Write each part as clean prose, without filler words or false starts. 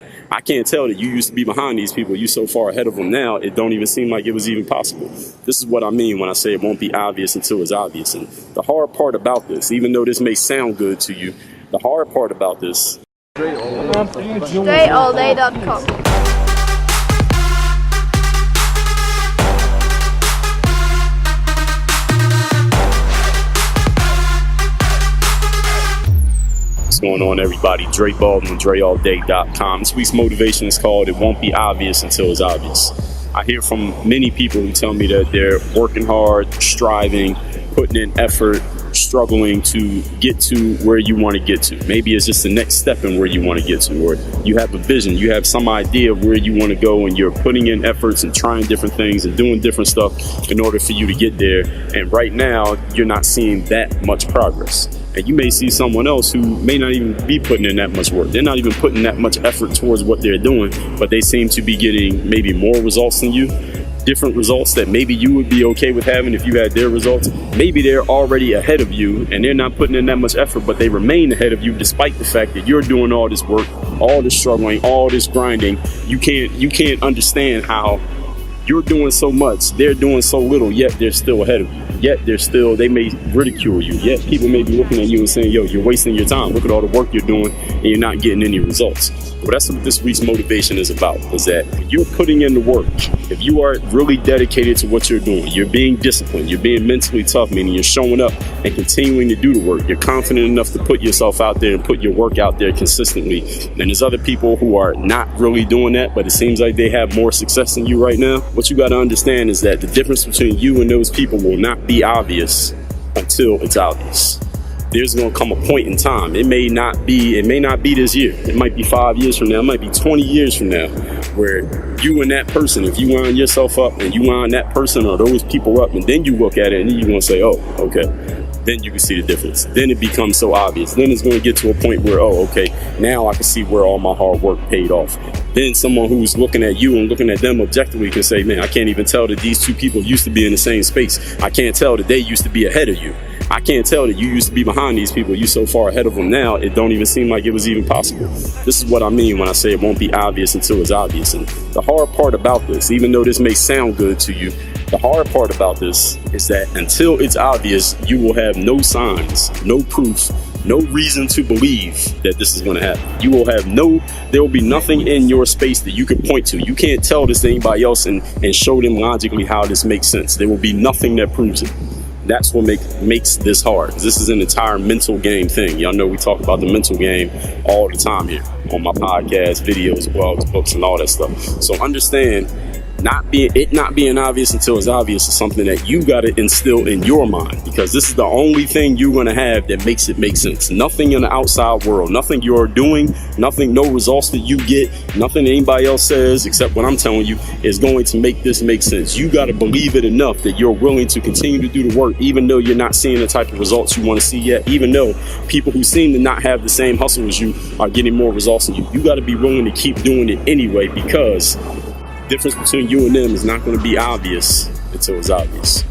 I can't tell that you used to be behind these people. You so far ahead of them now, it don't even seem like it was even possible. This is what I mean when I say it won't be obvious until it's obvious. And the hard part about this, even though this may sound good to you, the hard part about this. DreAllDay.com. What's going on, everybody? Dre Baldwin, DreAllDay.com. This week's motivation is called "It Won't Be Obvious Until It's Obvious." I hear from many people who tell me that they're working hard, striving, putting in effort, struggling to get to where you want to get to. Maybe it's just the next step in where you want to get to, or you have a vision, you have some idea of where you want to go, and you're putting in efforts and trying different things and doing different stuff in order for you to get there. And right now, you're not seeing that much progress. And you may see someone else who may not even be putting in that much work. They're not even putting that much effort towards what they're doing, but they seem to be getting maybe more results than you, different results that maybe you would be okay with having if you had their results. Maybe they're already ahead of you and they're not putting in that much effort, but they remain ahead of you despite the fact that you're doing all this work, all this struggling, all this grinding. You can't understand how you're doing so much, they're doing so little, yet they're still ahead of you. Yet they may ridicule you. Yet people may be looking at you and saying, yo, you're wasting your time. Look at all the work you're doing and you're not getting any results. Well, that's what this week's motivation is about, is that when you're putting in the work, if you are really dedicated to what you're doing, you're being disciplined, you're being mentally tough, meaning you're showing up and continuing to do the work. You're confident enough to put yourself out there and put your work out there consistently. And there's other people who are not really doing that, but it seems like they have more success than you right now. What you got to understand is that the difference between you and those people will not be obvious until it's obvious. There's going to come a point in time. It may not be this year. It might be 5 years from now. It might be 20 years from now, where you and that person, if you line yourself up and you line that person or those people up, and then you look at it and you're going to say, oh, okay. Then you can see the difference. Then it becomes so obvious. Then it's going to get to a point where, oh, okay, now I can see where all my hard work paid off. Then someone who's looking at you and looking at them objectively can say, man, I can't even tell that these two people used to be in the same space. I can't tell that they used to be ahead of you. I can't tell that you used to be behind these people. You so far ahead of them now, it don't even seem like it was even possible. This is what I mean when I say it won't be obvious until it's obvious. And the hard part about this, even though this may sound good to you, the hard part about this is that until it's obvious, you will have no signs, no proof, no reason to believe that this is going to happen. You will have there will be nothing in your space that you can point to. You can't tell this to anybody else and show them logically how this makes sense. There will be nothing that proves it. That's what makes this hard. This is an entire mental game thing. Y'all know we talk about the mental game all the time here on my podcast, videos, blogs, books, and all that stuff. So understand, not being obvious until it's obvious is something that you got to instill in your mind, because this is the only thing you're going to have that makes it make sense. Nothing in the outside world, nothing you're doing, no results that you get, nothing anybody else says except what I'm telling you is going to make this make sense. You got to believe it enough that you're willing to continue to do the work, even though you're not seeing the type of results you want to see yet, even though people who seem to not have the same hustle as you are getting more results than you. You got to be willing to keep doing it anyway, because the difference between you and them is not going to be obvious until it's obvious.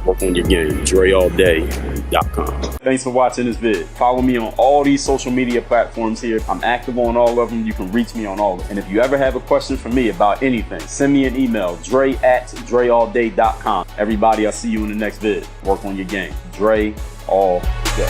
Work on your game. DreAllDay.com. Thanks for watching this vid. Follow me on all these social media platforms here. I'm active on all of them. You can reach me on all of them. And if you ever have a question for me about anything, send me an email, Dre@DreAllDay.com. Everybody, I'll see you in the next vid. Work on your game. Dre all day.